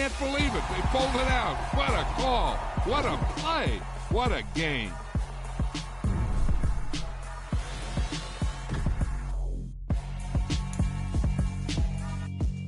can't believe it. They pulled it out. What a call. What a play. What a game.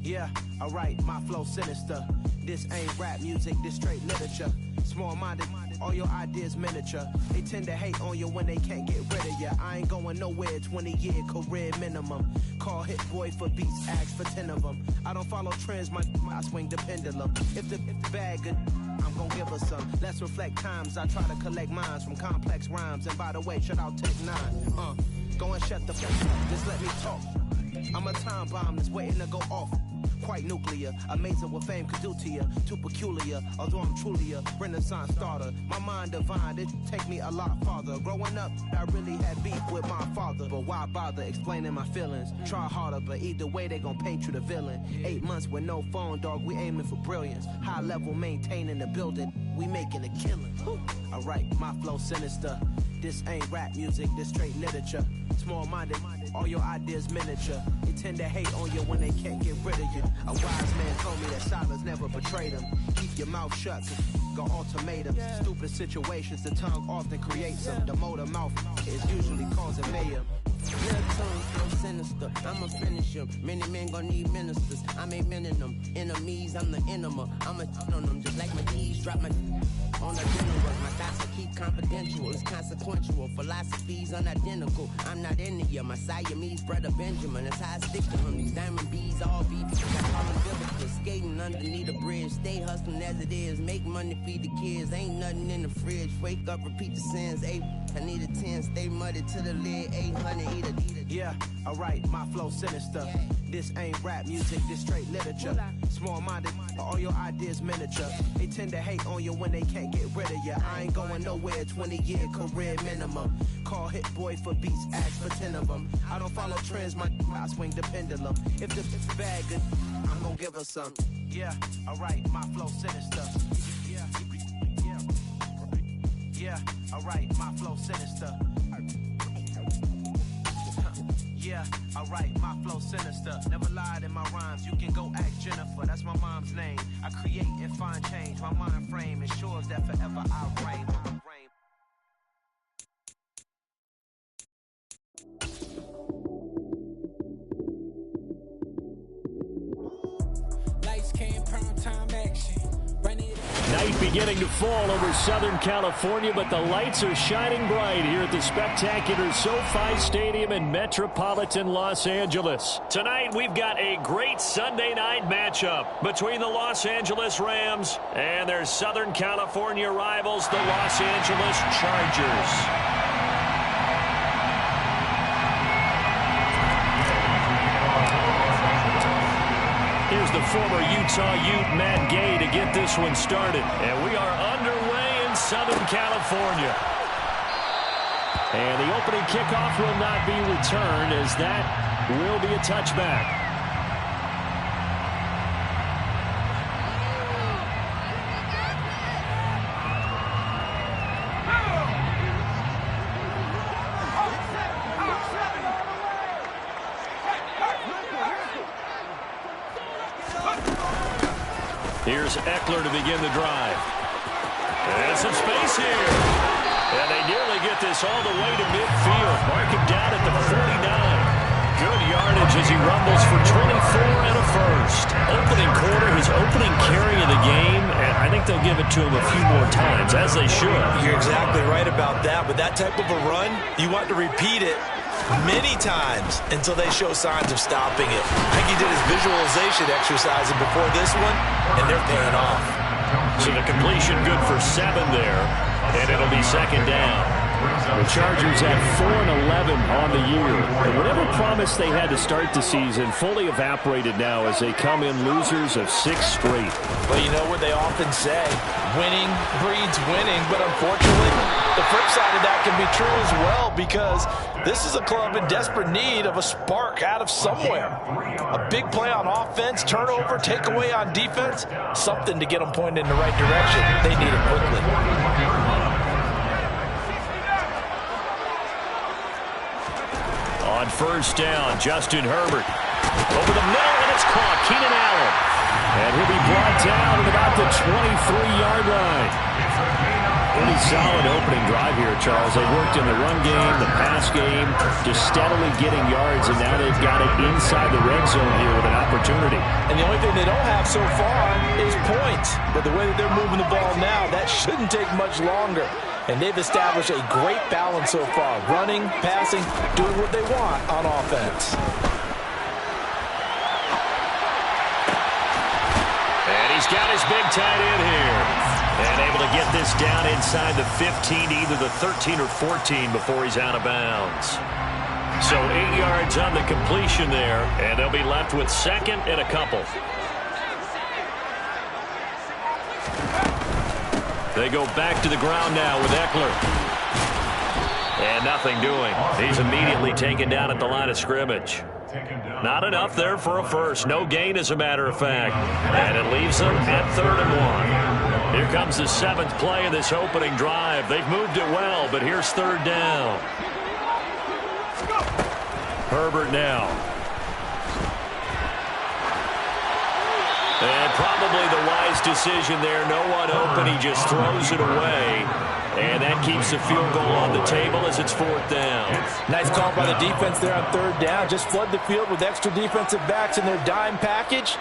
Yeah, alright, my flow sinister. This ain't rap music, this straight literature. Small-minded, all your ideas miniature. They tend to hate on you when they can't get rid of you. I ain't going nowhere, 20-year career minimum. Call hit boy for beats, ask for 10 of them. I don't follow trends, I swing the pendulum. If the bag good, I'm gonna give her some. Let's reflect times, I try to collect minds from complex rhymes. And by the way, shout out Tech 9. Go and shut the fuck up, just let me talk. I'm a time bomb that's waiting to go off. Quite nuclear, amazing what fame could do to you. Too peculiar, although I'm truly a renaissance starter. My mind divine, it take me a lot farther. Growing up, I really had beef with my father. But why bother explaining my feelings? Try harder, but either way they gon' paint you the villain. 8 months with no phone, dog, we aiming for brilliance. High level maintaining the building, we making a killing. Alright, my flow sinister. This ain't rap music, this straight literature. Small-minded, all your ideas miniature. They tend to hate on you when they can't get rid of you. A wise man told me that silence never betrayed him. Keep your mouth shut, go ultimatums. Stupid situations, the tongue often creates them. The motor mouth is usually causing mayhem. Little tongue so sinister, I'ma finish him. Many men gon' need ministers, I'm a men in them. Enemies, I'm the enema. I'ma on them just like my D's. Drop my on the dinner work. My thoughts I keep confidential, it's consequential. Philosophies unidentical, I'm not in the year. My Siamese brother Benjamin, that's how I stick to him. These diamond bees all beef, I call them biblical. Skating underneath the bridge, stay hustling as it is. Make money, feed the kids, ain't nothing in the fridge. Wake up, repeat the sins, I need a 10, stay muddy to the lid, 800, eat a. Yeah, alright, my flow sinister. This ain't rap music, this straight literature. Small-minded, all your ideas miniature. They tend to hate on you when they can't get rid of you. I ain't going nowhere, 20-year career minimum. Call hit boy for beats, ask for 10 of them. I don't follow trends, I swing the pendulum. If the bag good, I'm gonna give her some. Yeah, alright, my flow sinister. Yeah, alright, my flow sinister. Yeah, alright, my flow sinister. Never lied in my rhymes, you can go ask Jennifer. That's my mom's name. I create and find change. My mind frame ensures that forever I reign. Lights, cam, prime time action. Night beginning to fall over Southern California, but the lights are shining bright here at the spectacular SoFi Stadium in metropolitan Los Angeles. Tonight, we've got a great Sunday night matchup between the Los Angeles Rams and their Southern California rivals, the Los Angeles Chargers. Here's the former Utah Ute, Matt Gay, to get this one started. And we are underway in Southern California. And the opening kickoff will not be returned, as that will be a touchback. Here's Eckler to begin the drive. And some space here. And they nearly get this all the way to midfield. Mark him down at the 49. Good yardage as he rumbles for 24 and a first. Opening quarter, his opening carry of the game, and I think they'll give it to him a few more times, as they should. You're exactly right about that. But that type of a run, you want to repeat it many times until they show signs of stopping it. I think he did his visualization exercising before this one, and they're paying off. So the completion good for 7 there, and it'll be second down. The Chargers at 4-11 on the year. And whatever promise they had to start the season fully evaporated now as they come in losers of 6 straight. Well, you know what they often say, winning breeds winning, but unfortunately, the flip side of that can be true as well, because this is a club in desperate need of a spark out of somewhere. A big play on offense, turnover, takeaway on defense, something to get them pointed in the right direction. They need it quickly. On first down, Justin Herbert. Over the middle, and it's caught. Keenan Allen. And he'll be brought down at about the 23-yard line. Pretty solid opening drive here, Charles. They worked in the run game, the pass game, just steadily getting yards, and now they've got it inside the red zone here with an opportunity. And the only thing they don't have so far is points. But the way that they're moving the ball now, that shouldn't take much longer. And they've established a great balance so far. Running, passing, doing what they want on offense. And he's got his big tight end here. And able to get this down inside the 15, either the 13 or 14 before he's out of bounds. So 8 yards on the completion there, and they'll be left with second and a couple. They go back to the ground now with Eckler. And nothing doing. He's immediately taken down at the line of scrimmage. Not enough there for a first. No gain, as a matter of fact. And it leaves them at 3rd and 1. Here comes the 7th play of this opening drive. They've moved it well, but here's 3rd down. Herbert now. And probably the wise decision there. No one open. He just throws it away. And that keeps the field goal on the table as it's 4th down. Nice call by the defense there on 3rd down. Just flood the field with extra defensive backs in their dime package.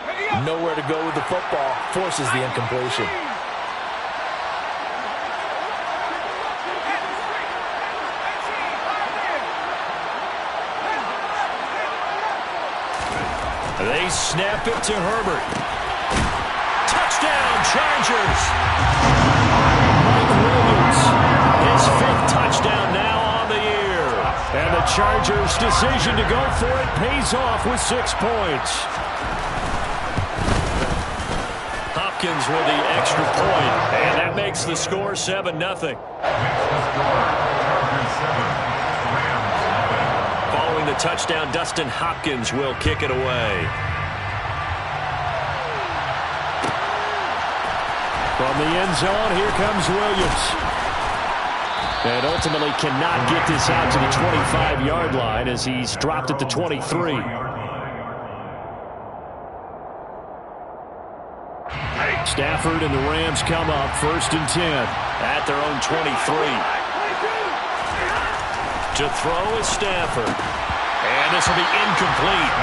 Nowhere to go with the football. Forces the incompletion. They snap it to Herbert. Touchdown, Chargers! Mike Williams, his 5th touchdown now on the year. And the Chargers' decision to go for it pays off with 6 points. Hopkins with the extra point, and that makes the score 7-0. Following the touchdown, Dustin Hopkins will kick it away. From the end zone, here comes Williams. And ultimately cannot get this out to the 25-yard line as he's dropped at the 23. Stafford and the Rams come up 1st and 10 at their own 23. To throw is Stafford. And this will be incomplete.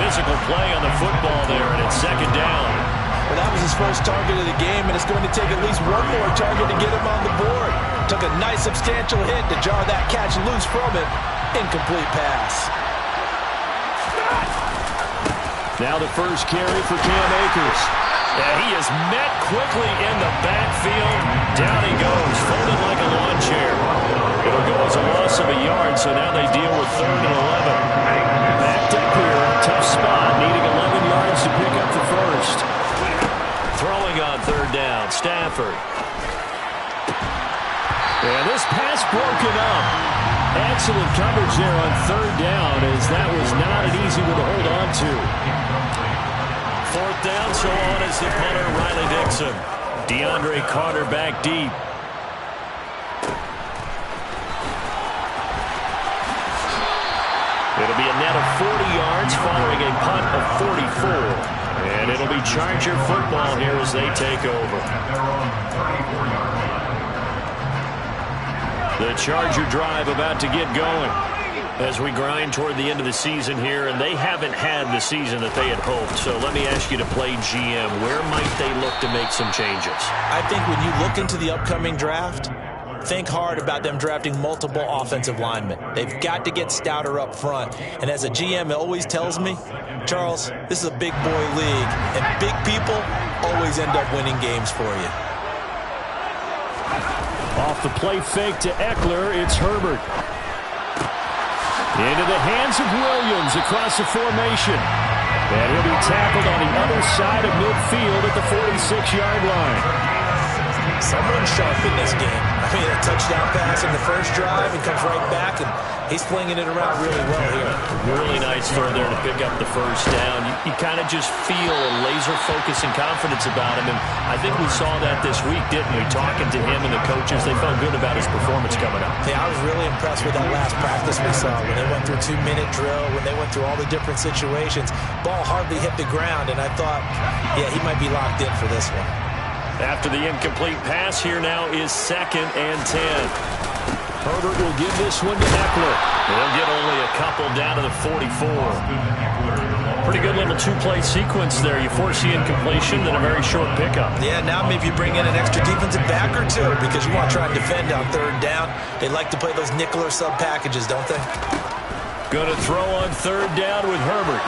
Physical play on the football there, and it's 2nd down. Well, that was his first target of the game, and it's going to take at least one more target to get him on the board. Took a nice substantial hit to jar that catch loose from it. Incomplete pass. Now the first carry for Cam Akers. And he is met quickly in the backfield. Down he goes, folded like a lawn chair. It'll go as a loss of a yard, so now they deal with 3rd and 11. Backed up here, tough spot, needing 11 yards to pick up the first. Throwing on 3rd down, Stafford. And this pass broken up. Excellent coverage there on 3rd down, as that was not an easy one to hold on to. 4th down, so on is the punter, Riley Dixon. DeAndre Carter back deep. It'll be a net of 40 yards following a punt of 44. And it'll be Charger football here as they take over. The Charger drive about to get going as we grind toward the end of the season here, and they haven't had the season that they had hoped. So let me ask you to play GM. Where might they look to make some changes? I think when you look into the upcoming draft, think hard about them drafting multiple offensive linemen. They've got to get stouter up front. And as a GM, it always tells me, Charles, this is a big boy league, and big people always end up winning games for you. Off the play fake to Eckler, it's Herbert. Into the hands of Williams across the formation. And he'll be tackled on the other side of midfield at the 46-yard line. someone sharp in this game. I mean, a touchdown pass in the first drive and comes right back, and he's flinging it around really well here. Really nice throw there to pick up the first down. You kind of just feel a laser focus and confidence about him, and I think we saw that this week, didn't we? Talking to him and the coaches, they felt good about his performance coming up. Yeah, I was really impressed with that last practice we saw when they went through 2-minute drill, when they went through all the different situations. Ball hardly hit the ground, and I thought, yeah, he might be locked in for this one. After the incomplete pass, here now is 2nd and 10. Herbert will give this one to Eckler. They'll get only a couple down to the 44. Pretty good little two-play sequence there. You force the incompletion, then a very short pickup. Yeah, now maybe you bring in an extra defensive back or two because you want to try and defend on 3rd down. They like to play those nickel or sub packages, don't they? Going to throw on 3rd down with Herbert.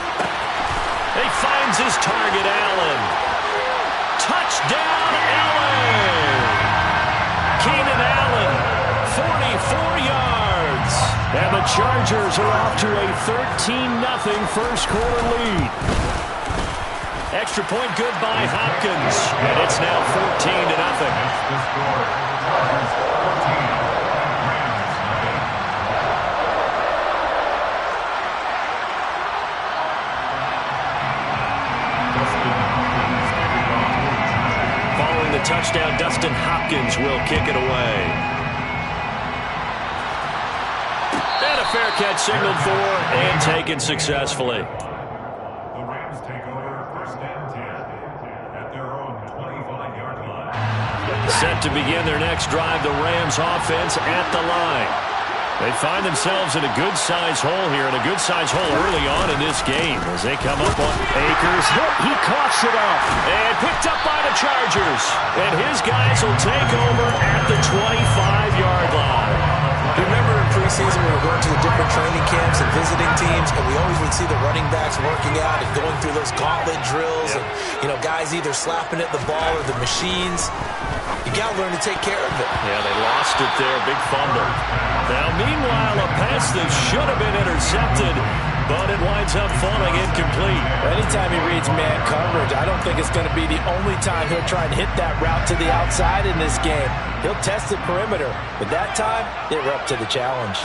He finds his target, Allen. Touchdown, Allen! Keenan Allen, 44 yards. And the Chargers are off to a 13-0 first quarter lead. Extra point good by Hopkins. And it's now 14-0. Touchdown, Dustin Hopkins will kick it away. And a fair catch signaled for and taken successfully. The Rams take over 1st and 10 at their own 25-yard line. Set to begin their next drive, the Rams offense at the line. They find themselves in a good-sized hole here, and a good-sized hole early on in this game as they come up on Akers. He coughs it up and picked up by the Chargers. And his guys will take over at the 25-yard line. Remember in preseason we were going to the different training camps and visiting teams, and we always would see the running backs working out and going through those gauntlet drills, and guys either slapping at the ball or the machines. You got to learn to take care of it. Yeah, they lost it there. Big fumble. Now, meanwhile, a pass that should have been intercepted, but it winds up falling incomplete. Anytime he reads man coverage, I don't think it's going to be the only time he'll try and hit that route to the outside in this game. He'll test the perimeter, but that time, they were up to the challenge.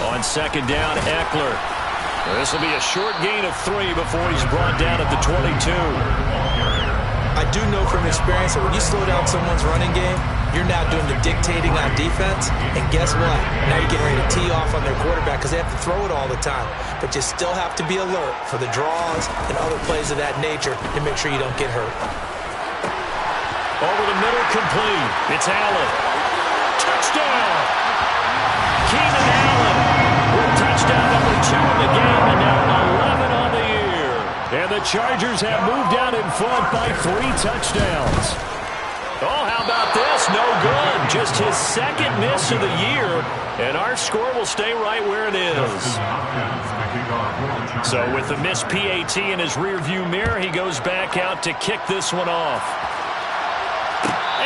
On 2nd down, Eckler. This will be a short gain of 3 before he's brought down at the 22. I do know from experience that when you slow down someone's running game, you're now doing the dictating on defense, and guess what? Now you're getting ready to tee off on their quarterback because they have to throw it all the time. But you still have to be alert for the draws and other plays of that nature to make sure you don't get hurt. Over the middle, complete. It's Allen. Touchdown! Keenan Allen with touchdown number 2 in the game, and now 11 on the year. And the Chargers have moved out in front by 3 touchdowns. Oh, how about this? No good. Just his 2nd miss of the year, and our score will stay right where it is. So with the missed PAT in his rearview mirror, he goes back out to kick this one off.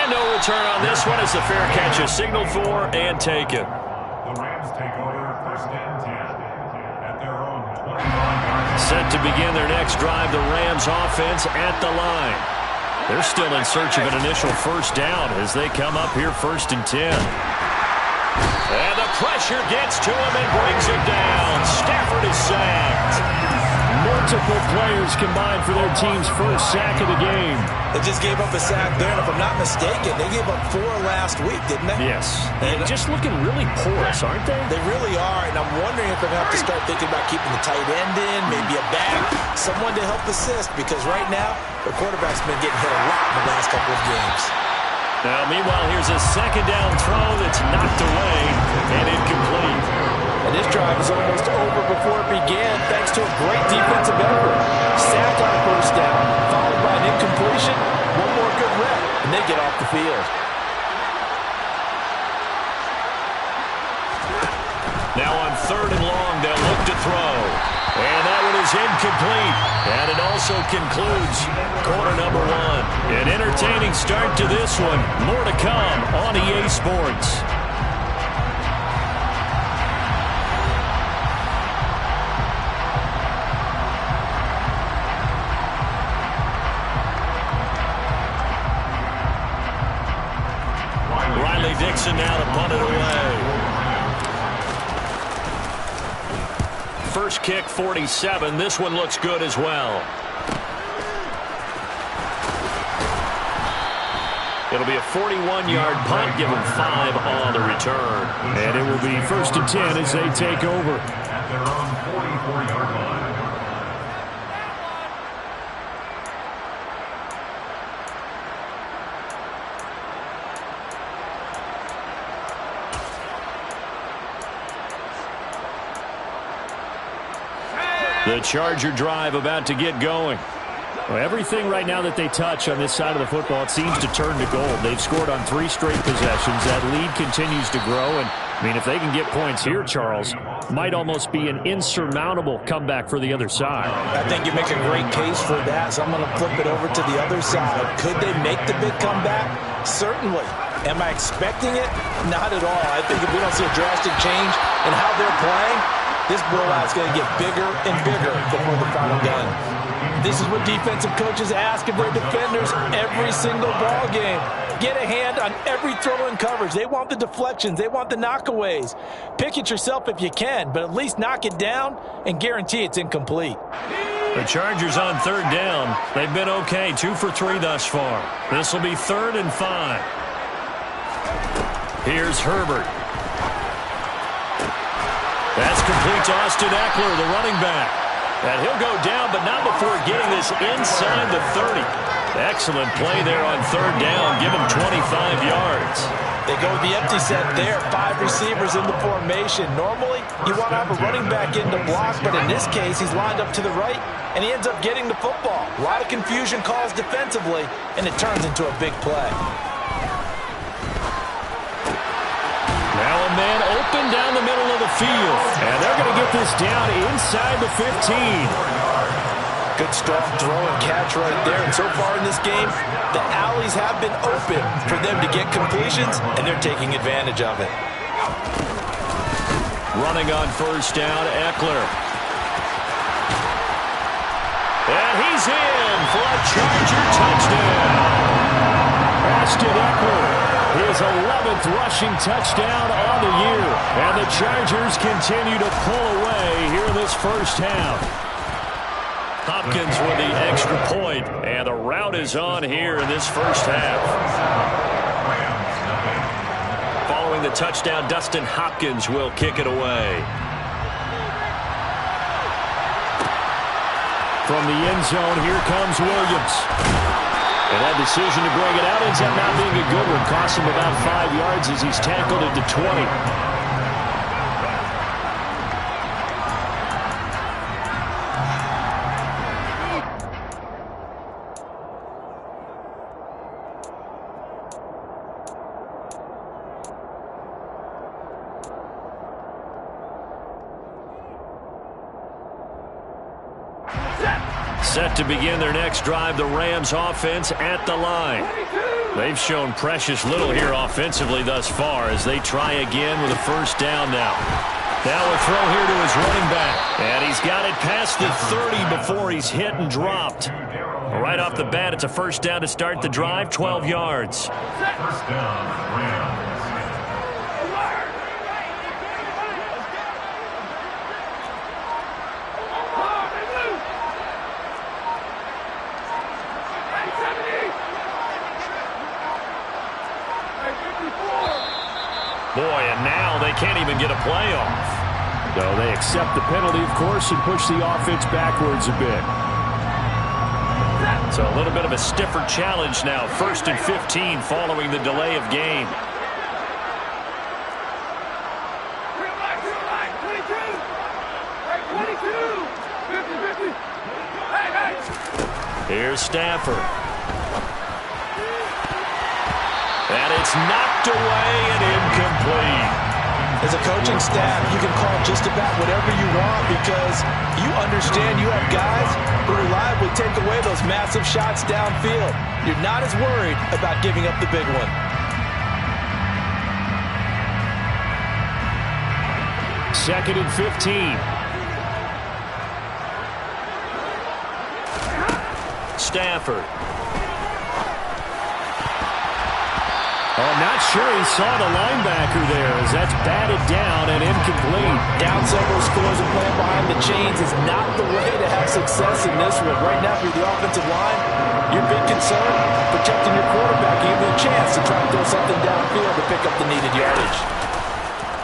And no return on this one as the fair catch is signaled for and taken. The Rams take over 1st and 10 at their own 25-yard line. Set to begin their next drive, the Rams offense at the line. They're still in search of an initial 1st down as they come up here 1st and 10. And the pressure gets to him and brings him down. Stafford is sacked. Multiple players combined for their team's 1st sack of the game. They just gave up a sack there, and if I'm not mistaken, they gave up 4 last week, didn't they? Yes. And just looking really porous, aren't they? They really are, and I'm wondering if they're going to have to start thinking about keeping the tight end in, maybe a back, someone to help assist, because right now, the quarterback's been getting hit a lot in the last couple of games. Now, meanwhile, here's a 2nd down throw that's knocked away and incomplete. And this drive is almost over before it began, thanks to a great defensive effort. Sack on 1st down, followed by an incompletion, one more good rep, and they get off the field. Now on 3rd and long, they'll look to throw. And that one is incomplete. And it also concludes quarter number 1. An entertaining start to this one. More to come on EA Sports. Dixon now to punt it away. First kick, 47. This one looks good as well. It'll be a 41-yard punt, give them 5 on the return. And it will be 1st and 10 as they take over. At their own 44-yard line. The Charger drive about to get going. Well, everything right now that they touch on this side of the football, it seems to turn to gold. They've scored on 3 straight possessions. That lead continues to grow. And, I mean, if they can get points here, Charles, might almost be an insurmountable comeback for the other side. I think you make a great case for that, so I'm going to flip it over to the other side. Could they make the big comeback? Certainly. Am I expecting it? Not at all. I think if we don't see a drastic change in how they're playing, this blowout's going to get bigger and bigger before the final gun. This is what defensive coaches ask of their defenders every single ball game. Get a hand on every throw in coverage. They want the deflections. They want the knockaways. Pick it yourself if you can, but at least knock it down and guarantee it's incomplete. The Chargers on 3rd down. They've been okay, 2 for 3 thus far. This will be 3rd and 5. Here's Herbert. That's complete to Austin Eckler, the running back. And he'll go down, but not before getting this inside the 30. Excellent play there on 3rd down. Give him 25 yards. They go with the empty set there. 5 receivers in the formation. Normally, you want to have a running back in to block, but in this case, he's lined up to the right, and he ends up getting the football. A lot of confusion calls defensively, and it turns into a big play. Now a man open down the middle of the field. And they're going to get this down inside the 15. Good strong throw and catch right there. And so far in this game, the alleys have been open for them to get completions, and they're taking advantage of it. Running on 1st down, Eckler. And he's in for a Charger touchdown. Austin Eckler. His 11th rushing touchdown on the year. And the Chargers continue to pull away here in this first half. Hopkins with the extra point, and the rout is on here in this first half. Following the touchdown, Dustin Hopkins will kick it away. From the end zone, here comes Williams. And that decision to bring it out ends up not being a good one. Costs him about 5 yards as he's tackled at the 20. Set to begin their next drive, the Rams offense at the line. They've shown precious little here offensively thus far as they try again with a 1st down now. Now a throw here to his running back. And he's got it past the 30 before he's hit and dropped. Right off the bat, it's a 1st down to start the drive, 12 yards. 1st down, Rams. Boy, and now they can't even get a play off. So they accept the penalty, of course, and push the offense backwards a bit. So a little bit of a stiffer challenge now. 1st and 15 following the delay of game. Here's Stafford. And it's knocked away and incomplete. As a coaching staff, you can call just about whatever you want because you understand you have guys who reliably take away those massive shots downfield. You're not as worried about giving up the big one. Second and 15. Stafford. Oh, I'm not sure he saw the linebacker there as that's batted down and incomplete. Down several scores and playing behind the chains is not the way to have success in this one. Right now, if you're the offensive line, your big concern, protecting your quarterback, give him a chance to try and throw something downfield to pick up the needed yardage.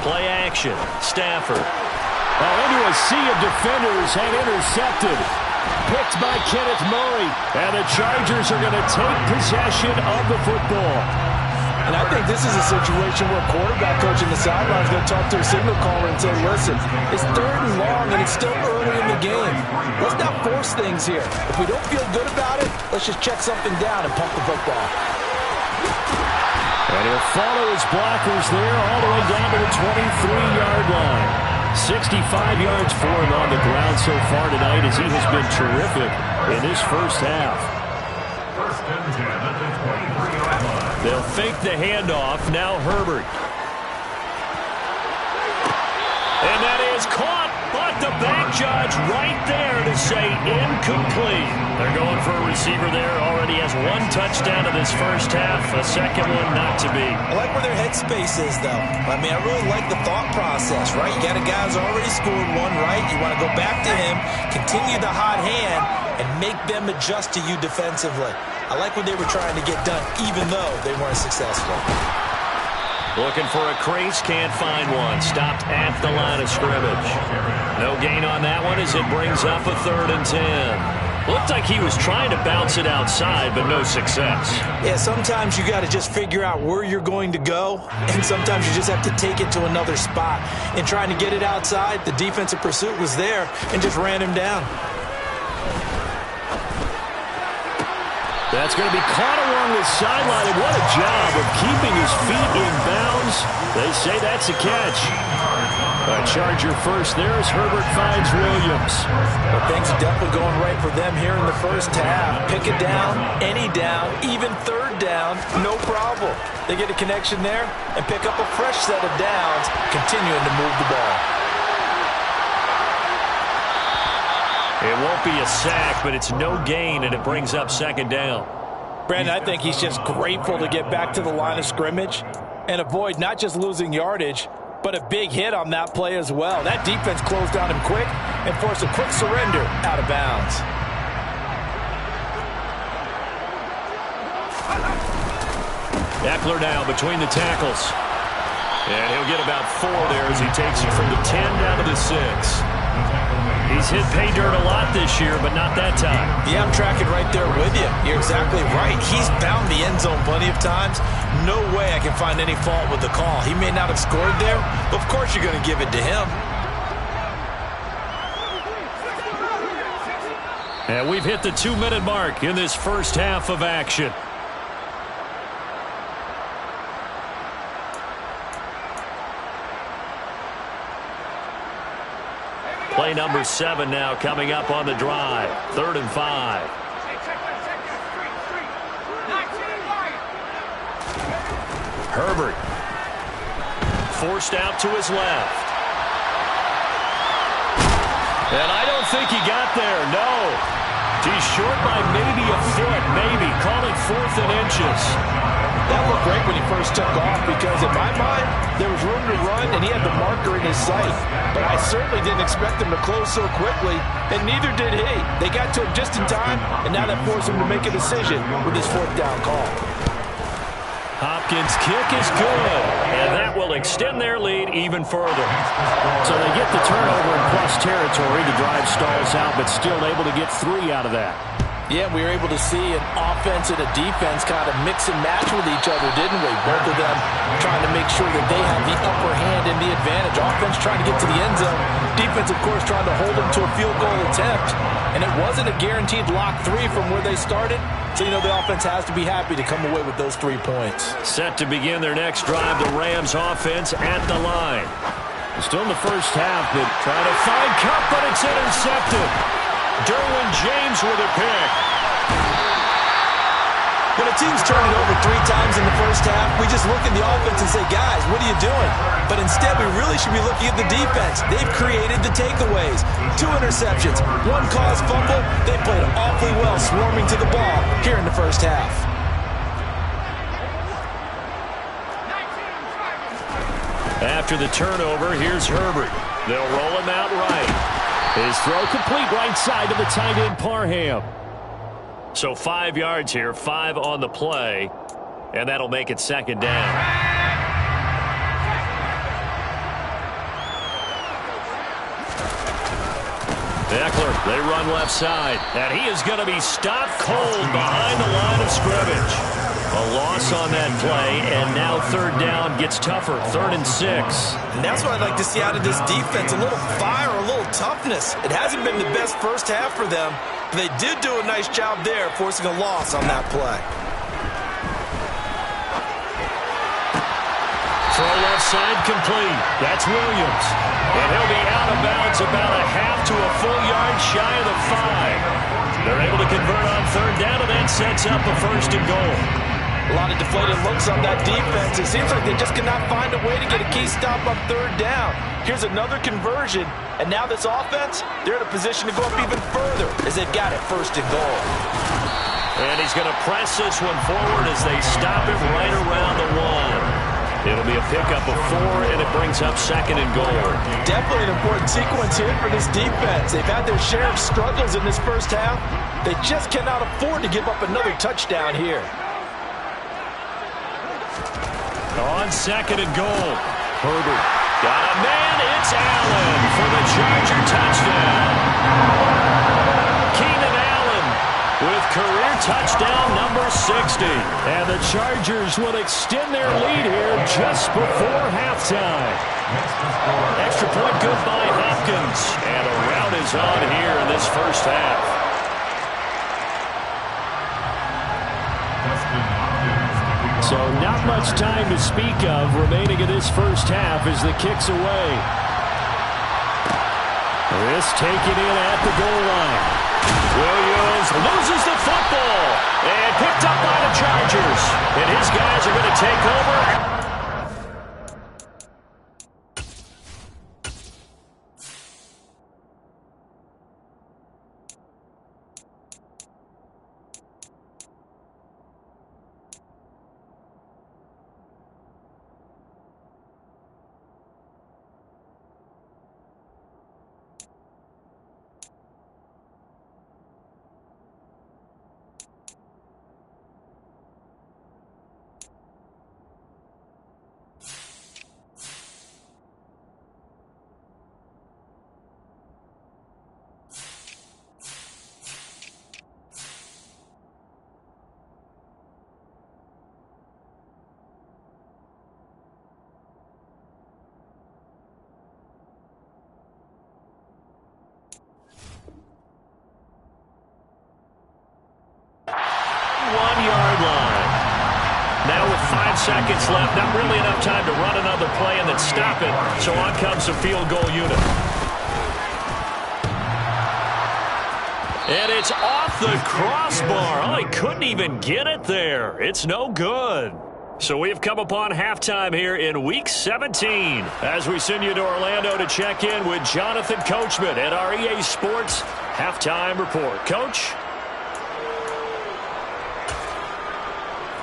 Play action. Stafford. Into a sea of defenders and intercepted. Picked by Kenneth Murray. And the Chargers are going to take possession of the football. And I think this is a situation where a quarterback coach in the sideline is going to talk to a signal caller and say, listen, it's 3rd and long and it's still early in the game. Let's not force things here. If we don't feel good about it, let's just check something down and pump the football. And he'll follow his blockers there all the way down to the 23-yard line. 65 yards for him on the ground so far tonight as he has been terrific in this first half. First and 10 at the 23-yard line. They'll fake the handoff. Now Herbert. And that is caught, but the back judge right there to say incomplete. They're going for a receiver there. Already has 1 touchdown in this first half. A second one not to be. I like where their headspace is, though. I mean, I really like the thought process, right? You got a guy who's already scored one, right? You want to go back to him, continue the hot hand, and make them adjust to you defensively. I like what they were trying to get done, even though they weren't successful. Looking for a crease, can't find one. Stopped at the line of scrimmage. No gain on that one as it brings up a 3rd and 10. Looked like he was trying to bounce it outside, but no success. Yeah, sometimes you got to just figure out where you're going to go, and sometimes you just have to take it to another spot. In trying to get it outside, the defensive pursuit was there and just ran him down. That's going to be caught along the sideline, and what a job of keeping his feet in bounds. They say that's a catch. A Charger first there as Herbert finds Williams. Well, things are definitely going right for them here in the first half. Pick it down, any down, even 3rd down, no problem. They get a connection there and pick up a fresh set of downs, continuing to move the ball. It won't be a sack, but it's no gain, and it brings up 2nd down. Brandon, I think he's just grateful to get back to the line of scrimmage and avoid not just losing yardage, but a big hit on that play as well. That defense closed on him quick and forced a quick surrender out of bounds. Eckler now between the tackles. And he'll get about 4 there as he takes it from the 10 down to the 6. He's hit pay dirt a lot this year, but not that time. Yeah, I'm tracking right there with you. You're exactly right. He's found the end zone plenty of times. No way I can find any fault with the call. He may not have scored there, but of course you're going to give it to him. And we've hit the 2-minute mark in this first half of action. Play number 7 now coming up on the drive. 3rd and 5. Herbert. Forced out to his left. And I don't think he got there, no. He's short by maybe a foot, maybe. Call it 4th and inches. That looked great when he first took off because in my mind, there was room to run and he had the marker in his sight. But I certainly didn't expect him to close so quickly, and neither did he. They got to him just in time, and now that forced him to make a decision with his 4th down call. Hopkins' kick is good, and that will extend their lead even further. So they get the turnover in plus territory. The drive stalls out, but still able to get 3 out of that. Yeah, we were able to see an offense and a defense kind of mix and match with each other, didn't we? Both of them trying to make sure that they have the upper hand and the advantage. Offense trying to get to the end zone. Defense, of course, trying to hold them to a field goal attempt. And it wasn't a guaranteed lock 3 from where they started. So, you know, the offense has to be happy to come away with those 3 points. Set to begin their next drive, the Rams offense at the line. Still in the first half, but trying to find Cup, but it's intercepted. Derwin James with a pick. When a team's turned it over 3 times in the first half, we just look at the offense and say, guys, what are you doing? But instead, we really should be looking at the defense. They've created the takeaways. 2 interceptions, 1 caused fumble. They played awfully well swarming to the ball here in the first half. After the turnover, here's Herbert. They'll roll him out right. His throw complete right side to the tight end Parham. So 5 yards here, 5 on the play, and that'll make it second down. Eckler, they run left side, and he is going to be stopped cold behind the line of scrimmage. A loss on that play, and now third down gets tougher, 3rd and 6. And that's what I'd like to see out of this defense, a little fire, a little toughness. It hasn't been the best first half for them, but they did do a nice job there, forcing a loss on that play. Throw left side complete. That's Williams. And he'll be out of bounds about a half to a full yard shy of the 5. They're able to convert on third down, and that sets up a 1st and goal. A lot of deflated looks on that defense. It seems like they just cannot find a way to get a key stop on third down. Here's another conversion, and now this offense, they're in a position to go up even further as they've got it 1st and goal. And he's going to press this one forward as they stop him right around the 1. It'll be a pickup of 4, and it brings up 2nd and goal. Definitely an important sequence here for this defense. They've had their share of struggles in this first half. They just cannot afford to give up another touchdown here. On 2nd and goal, Herbert got a man. It's Allen for the Charger touchdown. Keenan Allen with career touchdown number 60. And the Chargers will extend their lead here just before halftime. Extra point good by Hopkins. And a rout is on here in this first half. So not much time to speak of remaining in this first half as the kick's away. This taken in at the goal line. Williams loses the football and picked up by the Chargers. And his guys are going to take over. Seconds left, not really enough time to run another play and then stop it, so on comes the field goal unit. And it's off the crossbar. Oh, he couldn't even get it there. It's no good. So we've come upon halftime here in Week 17 as we send you to Orlando to check in with Jonathan Coachman at our EA Sports Halftime Report. Coach?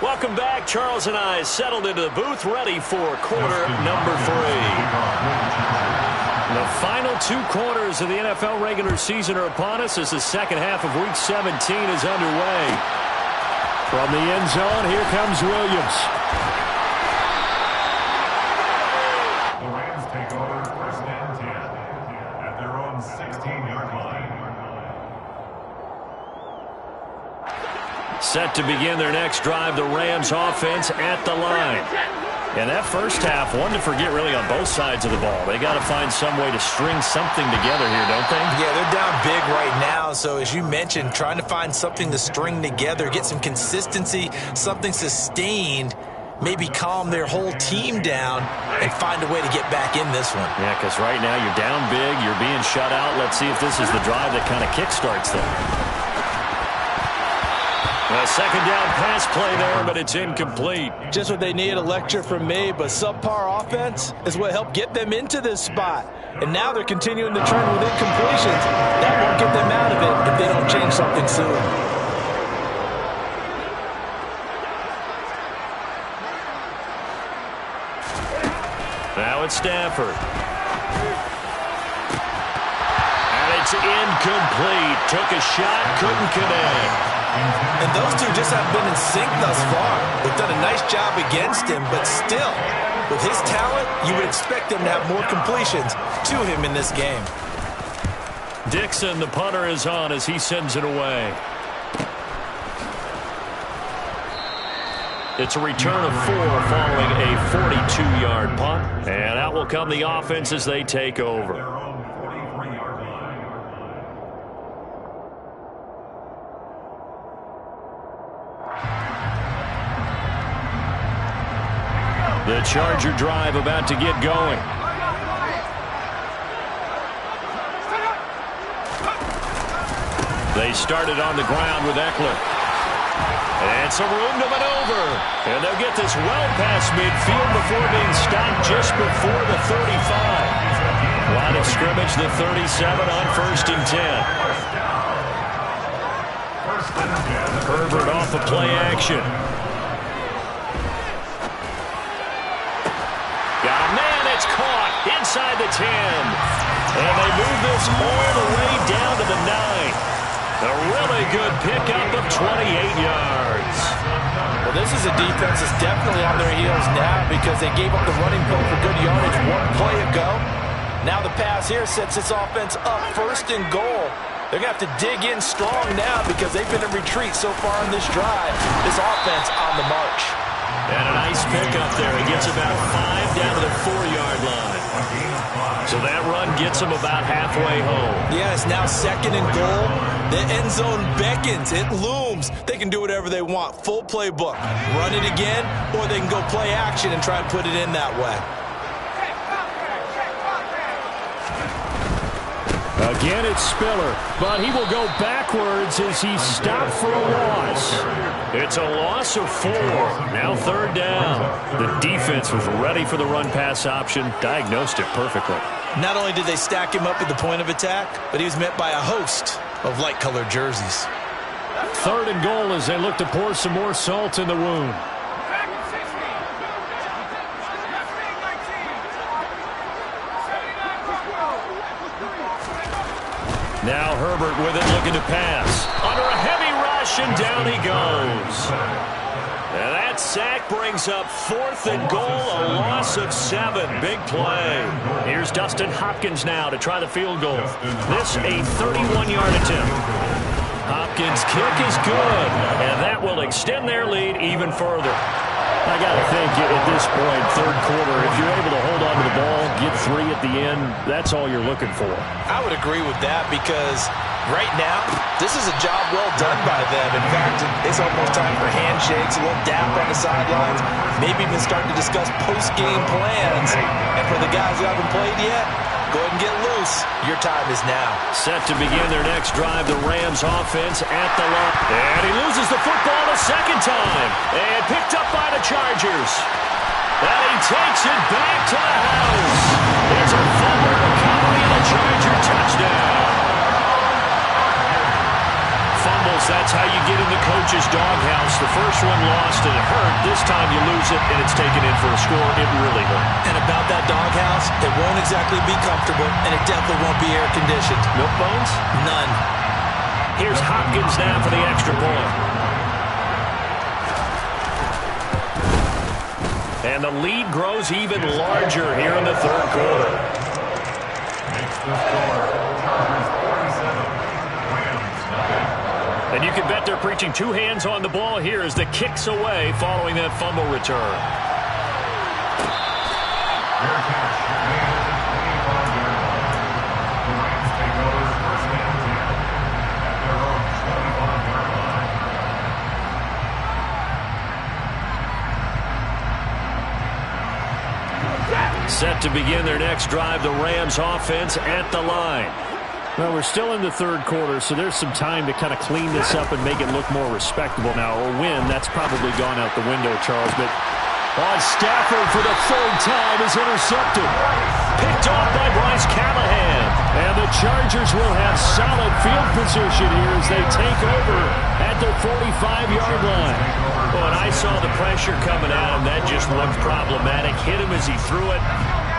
Welcome back. Charles and I settled into the booth, ready for quarter number 3. The final 2 quarters of the NFL regular season are upon us as the second half of Week 17 is underway. From the end zone, here comes Williams. The Rams take over 1st and 10 at their own 16-yard line. Set to begin their next drive, the Rams offense at the line. And that first half, one to forget really on both sides of the ball. They got to find some way to string something together here, don't they? Yeah, they're down big right now. So as you mentioned, trying to find something to string together, get some consistency, something sustained, maybe calm their whole team down and find a way to get back in this one. Yeah, because right now you're down big, you're being shut out. Let's see if this is the drive that kind of kickstarts them. A second down pass play there, but it's incomplete. Just what they need, a lecture from me, but subpar offense is what helped get them into this spot. And now they're continuing the trend with incompletions. That won't get them out of it if they don't change something soon. Now it's Stafford. And it's incomplete. Took a shot, couldn't connect. And those two just haven't been in sync thus far. They've done a nice job against him, but still, with his talent, you would expect him to have more completions to him in this game. Dixon, the punter, is on as he sends it away. It's a return of 4 following a 42-yard punt. And out will come the offense as they take over. The Charger drive about to get going. They started on the ground with Eckler. And some room to maneuver. And they'll get this well past midfield before being stopped just before the 35. Line of scrimmage, the 37 on 1st and 10. Herbert off of play action. Got a man, it's caught inside the 10. And they move this all the way down to the 9. A really good pickup of 28 yards. Well, this is a defense that's definitely on their heels now because they gave up the running play for good yardage 1 play ago. Now the pass here sets this offense up 1st and goal. They're going to have to dig in strong now because they've been in retreat so far in this drive. This offense on the march. And a nice pickup there. He gets about 5 down to the 4-yard line. So that run gets him about halfway home. Yeah, it's now 2nd and goal. The end zone beckons. It looms. They can do whatever they want. Full playbook. Run it again, or they can go play action and try and put it in that way. Again, it's Spiller, but he will go backwards as he's stopped for a loss. It's a loss of 4. Now 3rd down. The defense was ready for the run-pass option, diagnosed it perfectly. Not only did they stack him up at the point of attack, but he was met by a host of light-colored jerseys. 3rd and goal as they look to pour some more salt in the wound. Now Herbert with it, looking to pass. Under a heavy rush, and down he goes. And that sack brings up 4th and goal, a loss of 7. Big play. Here's Dustin Hopkins now to try the field goal. This a 31-yard attempt. Hopkins' kick is good, and that will extend their lead even further. I got to think at this point, 3rd quarter, if you're able to hold on to the ball, get 3 at the end, that's all you're looking for. I would agree with that because right now, this is a job well done by them. In fact, it's almost time for handshakes, a little dap on the sidelines, maybe even starting to discuss post-game plans. And for the guys who haven't played yet, go ahead and get loose. Your time is now. Set to begin their next drive, the Rams offense at the line. And he loses the football a 2nd time. And picked up by the Chargers. And he takes it back to the house. It's a fumble recovery and a Charger touchdown. Fumbles, that's how you get in the coach's doghouse. The first one lost and it hurt. This time you lose it and it's taken in for a score. It really hurt. And about that doghouse, it won't exactly be comfortable, and it definitely won't be air-conditioned. Milk bones? None. Here's Hopkins now for the extra point. And the lead grows even larger here in the 3rd quarter. Makes the score, Chargers 47, Rams 9. And you can bet they're preaching 2 hands on the ball here as the kick's away following that fumble return. Fair catch made at the 25-yard line. The Rams take over 1st and 10 at their own 25-yard line. Set to begin their next drive, the Rams offense at the line. Well, we're still in the 3rd quarter, so there's some time to kind of clean this up and make it look more respectable now. Or win, that's probably gone out the window, Charles. But Stafford for the 3rd time is intercepted. Picked off by Bryce Callahan. And the Chargers will have solid field position here as they take over at their 45-yard line. Well, and I saw the pressure coming at him. That just looked problematic. Hit him as he threw it.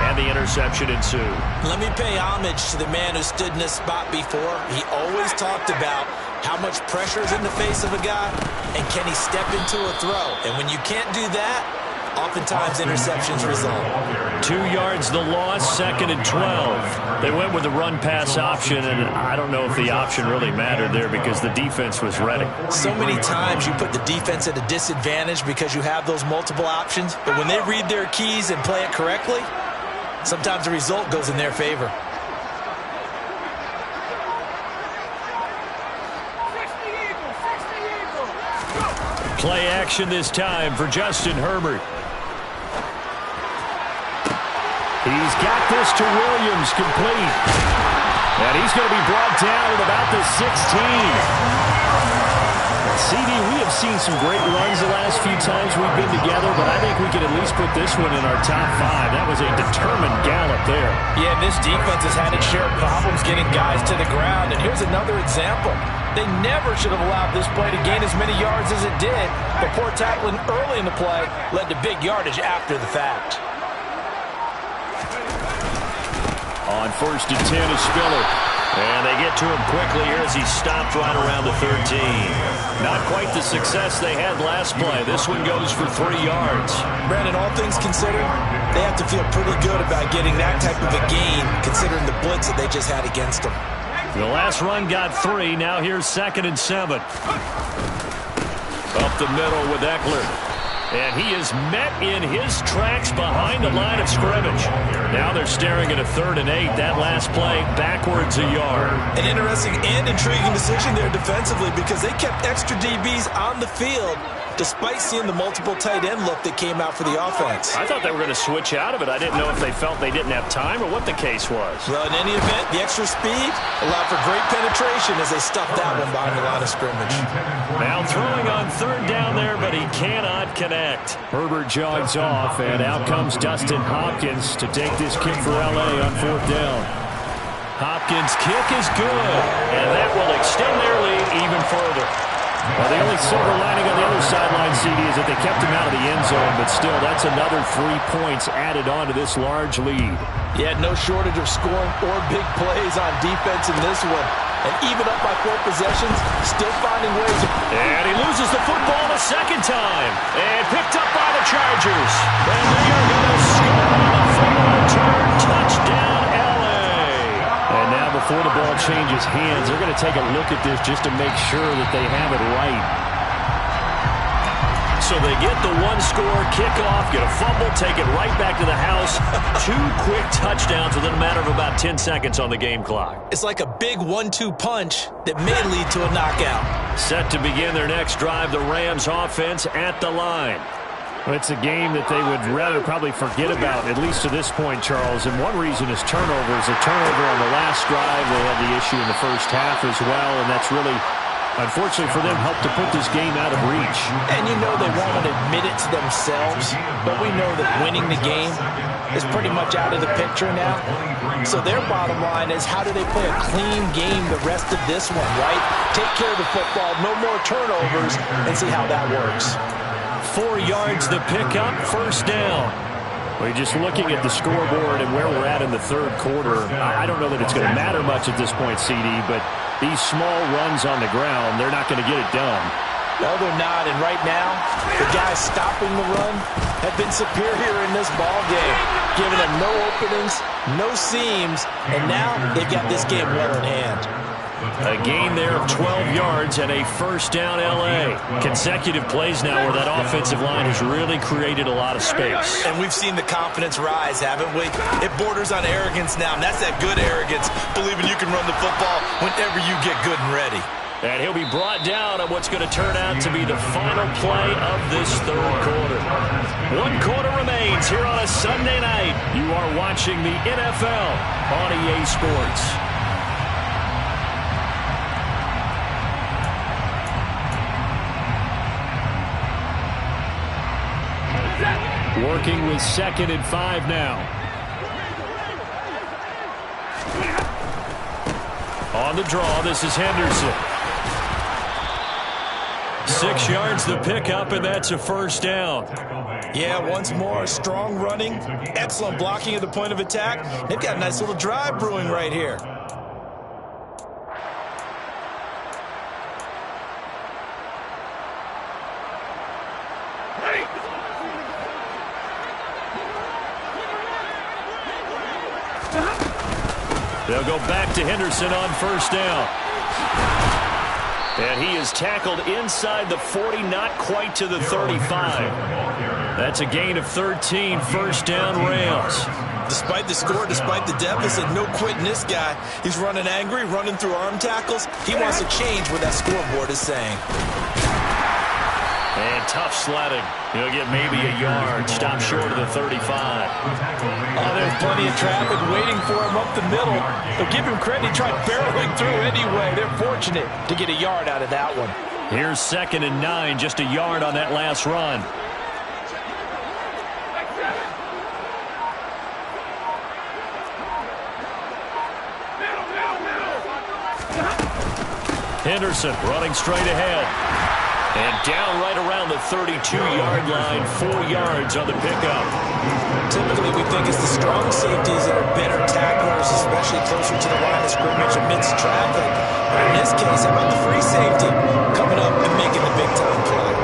and the interception ensued. Let me pay homage to the man who stood in this spot before. He always talked about how much pressure is in the face of a guy, and can he step into a throw. And when you can't do that, oftentimes interceptions result. 2 yards the loss, 2nd and 12. They went with the run-pass option, and I don't know if the option really mattered there because the defense was ready. So many times you put the defense at a disadvantage because you have those multiple options, but when they read their keys and play it correctly, sometimes the result goes in their favor. Play action this time for Justin Herbert. He's got this to Williams, complete. And he's going to be brought down at about the 16. CD, we have seen some great runs the last few times we've been together, but I think we can at least put this one in our top 5. That was a determined gallop there. Yeah, this defense has had its share of problems getting guys to the ground, and here's another example. They never should have allowed this play to gain as many yards as it did, but poor tackling early in the play led to big yardage after the fact. On 1st and 10 is Spiller. And they get to him quickly here as he stopped right around the 13. Not quite the success they had last play. This one goes for 3 yards. Brandon, all things considered, they have to feel pretty good about getting that type of a gain, considering the blitz that they just had against them. The last run got 3. Now here's 2nd and 7. Up the middle with Eckler. And he is met in his tracks behind the line of scrimmage. Now they're staring at a 3rd and 8. That last play, backwards a yard. An interesting and intriguing decision there defensively because they kept extra DBs on the field despite seeing the multiple tight end look that came out for the offense. I thought they were going to switch out of it. I didn't know if they felt they didn't have time or what the case was. Well, in any event, the extra speed allowed for great penetration as they stuffed that one behind the line of scrimmage. Now throwing on 3rd down there, but he cannot connect. Herbert jogs off, and out comes Dustin Hopkins to take this kick for L.A. on 4th down. Hopkins' kick is good, and that will extend their lead even further. Well, the only silver lining on the other sideline, CD, is that they kept him out of the end zone, but still, that's another 3 points added on to this large lead. Yeah, no shortage of scoring or big plays on defense in this one. And even up by 4 possessions, still finding ways. And he loses the football a 2nd time. And picked up by the Chargers. And they are going to score on the final return. Touchdown, L.A. And now before the ball changes hands, they're going to take a look at this just to make sure that they have it right. So they get the 1-score kickoff, get a fumble, take it right back to the house. 2 quick touchdowns within a matter of about 10 seconds on the game clock. It's like a big 1-2 punch that may lead to a knockout. Set to begin their next drive, the Rams offense at the line. Well, it's a game that they would rather probably forget about, at least to this point, Charles. And one reason is turnovers. A turnover on the last drive. They had the issue in the first half as well, and that's really, unfortunately for them, helped to put this game out of reach. And you know they won't admit it to themselves, but we know that winning the game is pretty much out of the picture now. So their bottom line is, how do they play a clean game the rest of this one, right? Take care of the football, no more turnovers, and see how that works. 4 yards the pickup, 1st down. We're just looking at the scoreboard and where we're at in the 3rd quarter. I don't know that it's going to matter much at this point, CD, but these small runs on the ground, they're not going to get it done. No, they're not. And right now, the guys stopping the run have been superior in this ball game, giving them no openings, no seams, and now they've got this game well in hand. A gain there of 12 yards and a 1st down L.A. Consecutive plays now where that offensive line has really created a lot of space. And we've seen the confidence rise, haven't we? It borders on arrogance now, and that's that good arrogance, believing you can run the football whenever you get good and ready. And he'll be brought down on what's going to turn out to be the final play of this 3rd quarter. 1 quarter remains here on a Sunday night. You are watching the NFL on EA Sports. Working with 2nd and 5 now. On the draw, this is Henderson. 6 yards the pickup, and that's a first down. Yeah, once more, strong running, excellent blocking at the point of attack. They've got a nice little drive brewing right here. They'll go back to Henderson on first down. And he is tackled inside the 40, not quite to the 35. That's a gain of 13, first down Rams. Despite the score, despite the deficit, no quitting this guy. He's running angry, running through arm tackles. He wants to change what that scoreboard is saying. And tough sledding. He'll get maybe a yard. Stop short of the 35. Oh, there's plenty of traffic waiting for him up the middle. But give him credit. He tried barreling through anyway. They're fortunate to get a yard out of that one. Here's 2nd and 9, just a yard on that last run. Henderson running straight ahead. And down right around the 32-yard line, 4 yards on the pickup. Typically, we think it's the strong safeties that are better tacklers, especially closer to the line of scrimmage amidst traffic. But in this case, how about the free safety coming up and making the big-time play?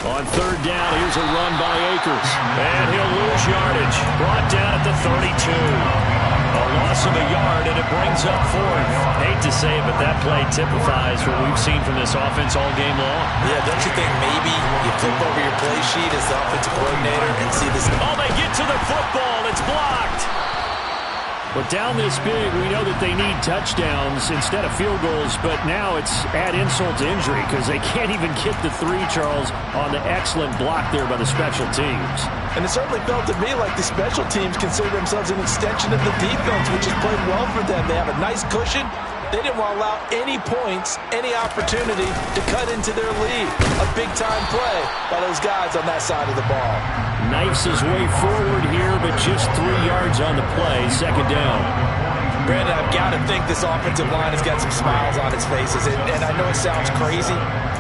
On 3rd down, here's a run by Akers. And he'll lose yardage. Brought down at the 32. A loss of a yard, and it brings up 4th. Hate to say it, but that play typifies what we've seen from this offense all game long. Yeah, don't you think maybe you flip over your play sheet as the offensive coordinator and see this? Oh, they get to the football. It's blocked. But down this big, we know that they need touchdowns instead of field goals, but now it's add insult to injury because they can't even get the 3, Charles, on the excellent block there by the special teams. And it certainly felt to me like the special teams consider themselves an extension of the defense, which has played well for them. They have a nice cushion. They didn't want to allow any points, any opportunity to cut into their lead. A big-time play by those guys on that side of the ball. Knifes his way forward here, but just 3 yards on the play, 2nd down. Brandon, I've got to think this offensive line has got some smiles on its faces. And I know it sounds crazy,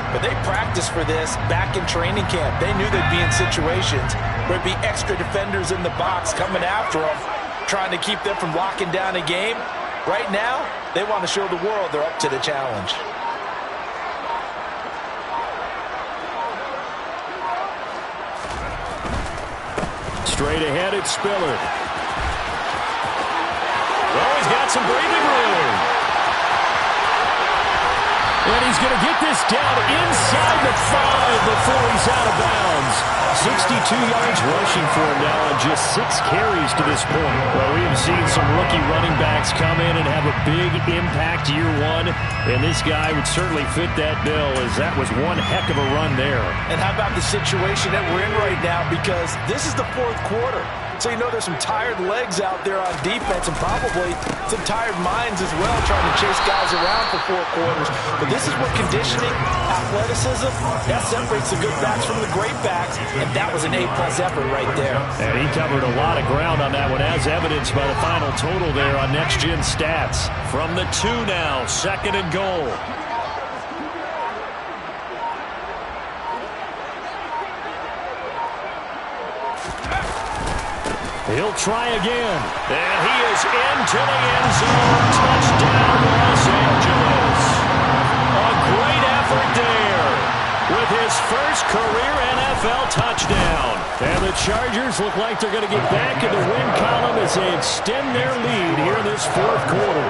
but they practiced for this back in training camp. They knew they'd be in situations where there'd be extra defenders in the box coming after them, trying to keep them from locking down a game. Right now, they want to show the world they're up to the challenge. Straight ahead, it's Spiller. Oh, he's got some breathing room. And he's going to get this down inside the 5 before he's out of bounds. 62 yards rushing for him now on just 6 carries to this point. Well, we have seen some rookie running backs come in and have a big impact year 1, and this guy would certainly fit that bill, as that was one heck of a run there. And how about the situation that we're in right now, because this is the 4th quarter. So you know there's some tired legs out there on defense and probably some tired minds as well trying to chase guys around for 4 quarters. But this is what conditioning, athleticism, that separates the good backs from the great backs, and that was an A-plus effort right there. And he covered a lot of ground on that one, as evidenced by the final total there on Next Gen Stats. From the 2 now, 2nd and goal. He'll try again. And he is into the end zone. Touchdown, Los Angeles. A great effort there with his first career NFL touchdown. And the Chargers look like they're going to get back in the win column as they extend their lead here in this 4th quarter.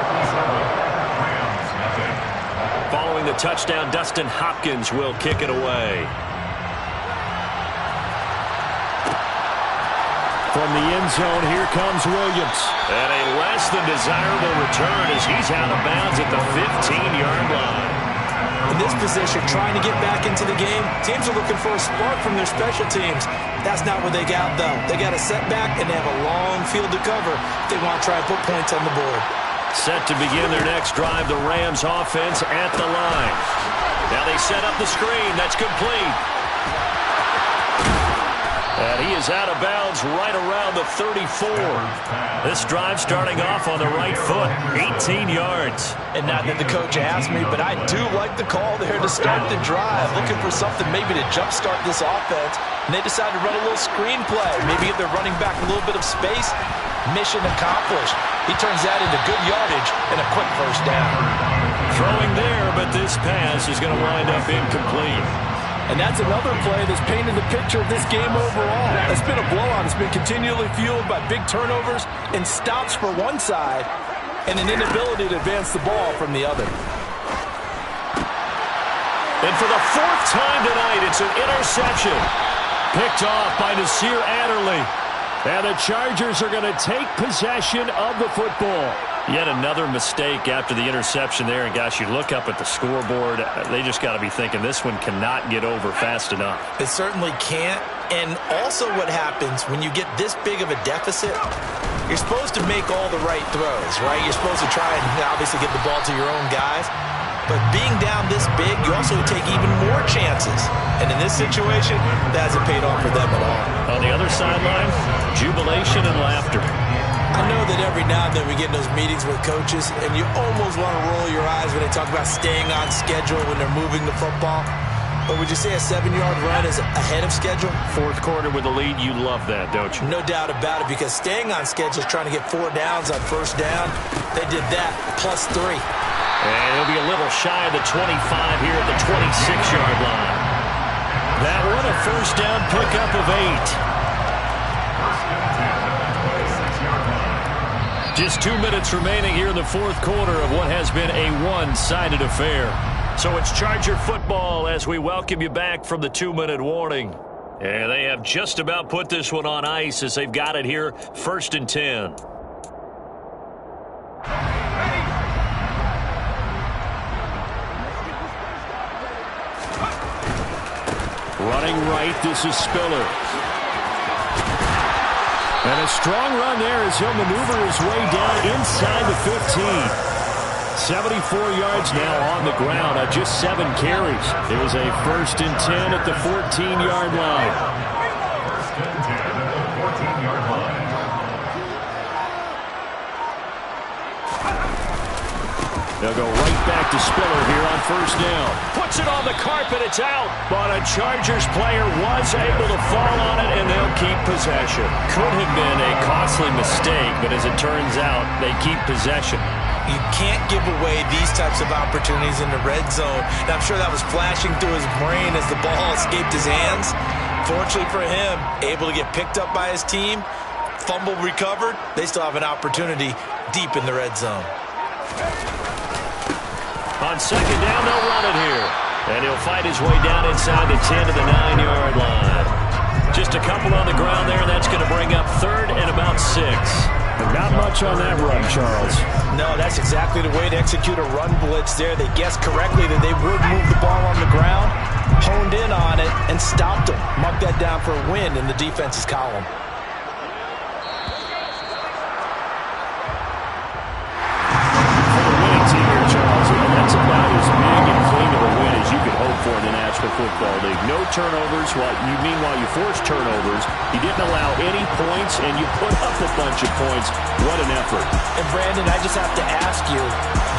Following the touchdown, Dustin Hopkins will kick it away. From the end zone, here comes Williams. And a less than desirable return as he's out of bounds at the 15-yard line. In this position, trying to get back into the game, teams are looking for a spark from their special teams. That's not what they got, though. They got a setback, and they have a long field to cover if they want to try and put points on the board. Set to begin their next drive, the Rams offense at the line. Now they set up the screen. That's complete. And he is out of bounds right around the 34. This drive starting off on the right foot, 18 yards. And not that the coach asked me, but I do like the call there to start the drive. Looking for something maybe to jumpstart this offense. And they decided to run a little screen play. Maybe give their running back a little bit of space. Mission accomplished. He turns that into good yardage and a quick first down. Throwing there, but this pass is going to wind up incomplete. And that's another play that's painted the picture of this game overall. It's been a blowout. It's been continually fueled by big turnovers and stops for one side and an inability to advance the ball from the other. And for the fourth time tonight, it's an interception. Picked off by Nasir Adderley. And the Chargers are going to take possession of the football. Yet another mistake after the interception there. And, gosh, you look up at the scoreboard. They just got to be thinking this one cannot get over fast enough. It certainly can't. And also what happens when you get this big of a deficit, you're supposed to make all the right throws, right? You're supposed to try and obviously get the ball to your own guys. But being down this big, you also take even more chances. And in this situation, that hasn't paid off for them at all. On the other sideline, jubilation and laughter. I know that every now and then we get in those meetings with coaches, and you almost want to roll your eyes when they talk about staying on schedule when they're moving the football. But would you say a 7-yard run is ahead of schedule? Fourth quarter with the lead, you love that, don't you? No doubt about it, because staying on schedule is trying to get 4 downs on first down. They did that, plus 3. And it'll be a little shy of the 25 here at the 26-yard line. That one a first down pickup of 8. Just 2 minutes remaining here in the fourth quarter of what has been a one-sided affair. So it's Charger football as we welcome you back from the 2-minute warning. And they have just about put this one on ice as they've got it here, 1st and 10. Running right, this is Spiller. And a strong run there as he'll maneuver his way down inside the 15. 74 yards now on the ground on just 7 carries. It was a 1st and 10 at the 14-yard line. 1st and 10 at the 14-yard line. They'll go right back to Spiller here on 1st down. Puts it on the carpet, it's out. But a Chargers player was able to fall on it, and they'll keep possession. Could have been a costly mistake, but as it turns out, they keep possession. You can't give away these types of opportunities in the red zone. And I'm sure that was flashing through his brain as the ball escaped his hands. Fortunately for him, able to get picked up by his team, fumble recovered. They still have an opportunity deep in the red zone. On 2nd down, they'll run it here. And he'll fight his way down inside the 10 to the 9-yard line. Just a couple on the ground there, and that's going to bring up 3rd and about 6. Not much on that run, Charles. No, that's exactly the way to execute a run blitz there. They guessed correctly that they would move the ball on the ground, honed in on it, and stopped them. Mark that down for a win in the defense's column. That's about as big and clean of a win as you could hope for in the National Football League. No turnovers. While you forced turnovers, you didn't allow any points, and you put up a bunch of points. What an effort. And, Brandon, I just have to ask you,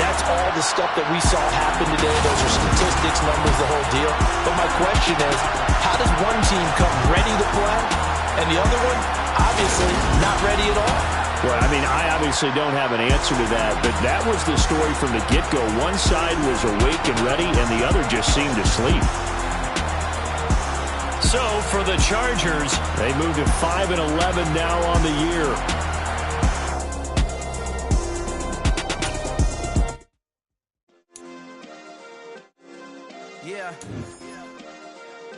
that's all the stuff that we saw happen today. Those are statistics, numbers, the whole deal. But my question is, how does one team come ready to play, and the other one, obviously, not ready at all? Well, I mean, I obviously don't have an answer to that, but that was the story from the get-go. One side was awake and ready, and the other just seemed to sleep. So, for the Chargers, they move to 5-11 now on the year. Yeah.